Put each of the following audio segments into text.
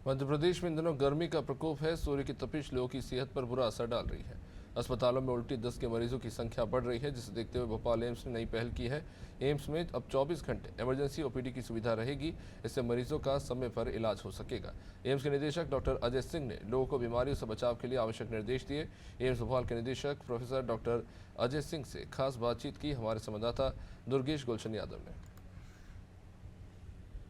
मध्य प्रदेश में इन दिनों गर्मी का प्रकोप है। सूर्य की तपिश लोगों की सेहत पर बुरा असर डाल रही है। अस्पतालों में उल्टी दस्त के मरीजों की संख्या बढ़ रही है, जिसे देखते हुए भोपाल एम्स ने नई पहल की है। एम्स में अब 24 घंटे इमरजेंसी ओपीडी की सुविधा रहेगी। इससे मरीजों का समय पर इलाज हो सकेगा। एम्स के निदेशक डॉक्टर अजय सिंह ने लोगों को बीमारियों से बचाव के लिए आवश्यक निर्देश दिए। एम्स भोपाल के निदेशक प्रोफेसर डॉक्टर अजय सिंह से खास बातचीत की हमारे संवाददाता दुर्गेश गुलशन यादव ने।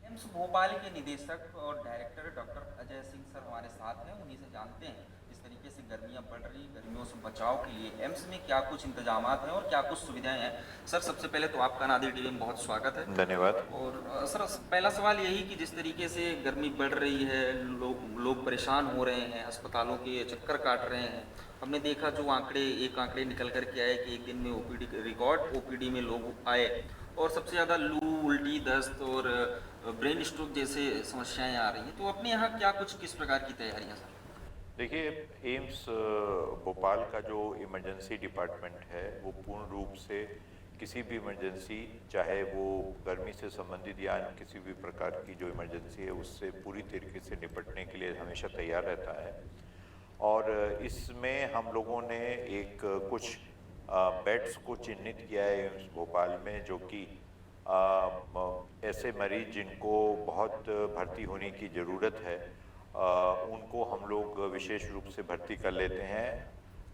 एम्स भोपाल के निदेशक और director doctor Ajay Singh sir हमारे साथ हैं। उन्हीं से जानते हैं जिस तरीके से गर्मियां बढ़ रही, गर्मियों से बचाव के लिए एम्स में क्या कुछ इंतजामात हैं और क्या कुछ सुविधाएं हैं। सर, सबसे पहले तो आपका नादिर टीवी में बहुत स्वागत है। धन्यवाद। और सर, पहला सवाल यही कि जिस तरीके से गर्मी बढ़ रही है, लोग परेशान हो रहे हैं, अस्पतालों के चक्कर काट रहे हैं। हमने देखा जो आंकड़े निकल कर के आए कि एक दिन में रिकॉर्ड ओपीडी में लोग आए और सबसे ज़्यादा लू, उल्टी, दस्त और ब्रेन स्ट्रोक जैसे समस्याएं आ रही हैं। तो अपने यहाँ क्या कुछ किस प्रकार की तैयारियां सर? देखिए, एम्स भोपाल का जो इमरजेंसी डिपार्टमेंट है वो पूर्ण रूप से किसी भी इमरजेंसी, चाहे वो गर्मी से संबंधित या किसी भी प्रकार की जो इमरजेंसी है उससे पूरी तरीके से निपटने के लिए हमेशा तैयार रहता है। और इसमें हम लोगों ने एक कुछ बेड्स को चिन्हित किया है एम्स भोपाल में, जो कि ऐसे मरीज जिनको बहुत भर्ती होने की ज़रूरत है उनको हम लोग विशेष रूप से भर्ती कर लेते हैं।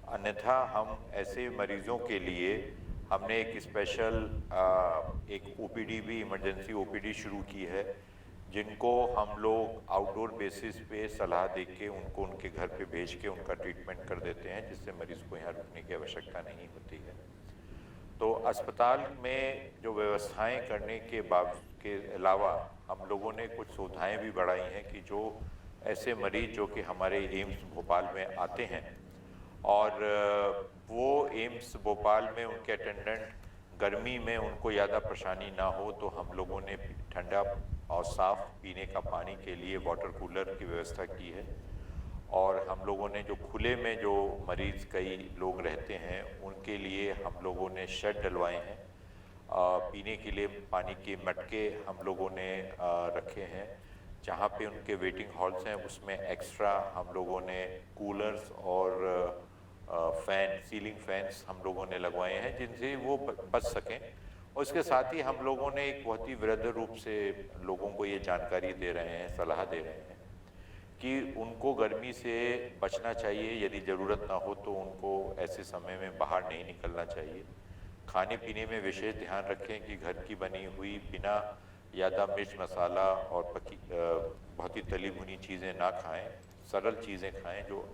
अन्यथा हम ऐसे मरीजों के लिए हमने एक स्पेशल एक ओपीडी भी, इमरजेंसी ओपीडी शुरू की है, जिनको हम लोग आउटडोर बेसिस पे सलाह दे के उनको उनके घर पे भेज के उनका ट्रीटमेंट कर देते हैं, जिससे मरीज को यहाँ रुकने की आवश्यकता नहीं होती है। तो अस्पताल में जो व्यवस्थाएं करने के अलावा हम लोगों ने कुछ सुविधाएं भी बढ़ाई हैं कि जो ऐसे मरीज जो कि हमारे एम्स भोपाल में आते हैं और वो एम्स भोपाल में उनके अटेंडेंट गर्मी में उनको ज़्यादा परेशानी ना हो, तो हम लोगों ने ठंडा और साफ़ पीने का पानी के लिए वाटर कूलर की व्यवस्था की है। और हम लोगों ने जो खुले में जो मरीज कई लोग रहते हैं उनके लिए हम लोगों ने शेड डलवाए हैं। पीने के लिए पानी के मटके हम लोगों ने रखे हैं। जहाँ पे उनके वेटिंग हॉल्स हैं उसमें एक्स्ट्रा हम लोगों ने कूलर्स और फैन, सीलिंग फैंस हम लोगों ने लगवाए हैं, जिनसे वो बच सकें। और इसके साथ ही हम लोगों ने एक बहुत ही वृहद रूप से लोगों को ये जानकारी दे रहे हैं, सलाह दे रहे हैं कि उनको गर्मी से बचना चाहिए। यदि ज़रूरत ना हो तो उनको ऐसे समय में बाहर नहीं निकलना चाहिए। खाने पीने में विशेष ध्यान रखें कि घर की बनी हुई, बिना ज़्यादा मिर्च मसाला और बहुत ही तली भुनी चीज़ें ना खाएं। सरल चीज़ें खाएं जो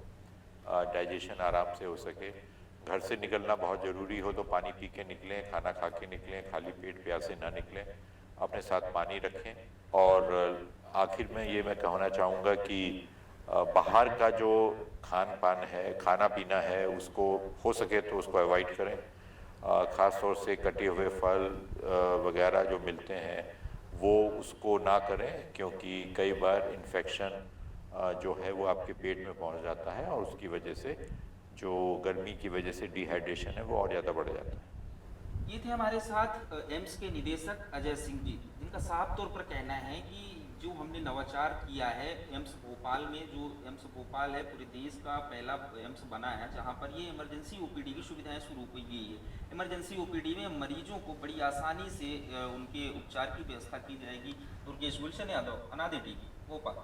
डाइजेशन आराम से हो सके। घर से निकलना बहुत ज़रूरी हो तो पानी पी के निकलें, खाना खा के निकलें, खाली पेट प्यासे ना निकलें। अपने साथ पानी रखें। और आखिर में ये मैं कहना चाहूँगा कि बाहर का जो खान पान है, खाना पीना है, उसको हो सके तो उसको अवॉइड करें। ख़ास तौर से कटे हुए फल वगैरह जो मिलते हैं वो उसको ना करें, क्योंकि कई बार इन्फेक्शन जो है वो आपके पेट में पहुंच जाता है और उसकी वजह से जो गर्मी की वजह से डिहाइड्रेशन है वो और ज़्यादा बढ़ जाता है। ये थे हमारे साथ एम्स के निदेशक अजय सिंह जी, जिनका साफ तौर पर कहना है कि जो हमने नवाचार किया है एम्स भोपाल में, जो एम्स भोपाल है पूरे देश का पहला एम्स बना है जहां पर ये इमरजेंसी ओपीडी की सुविधाएं शुरू की गई है। इमरजेंसी ओपीडी में मरीजों को बड़ी आसानी से उनके उपचार की व्यवस्था की जाएगी। दुर्गेश गुलशन यादव, अनादे टीवी, भोपाल।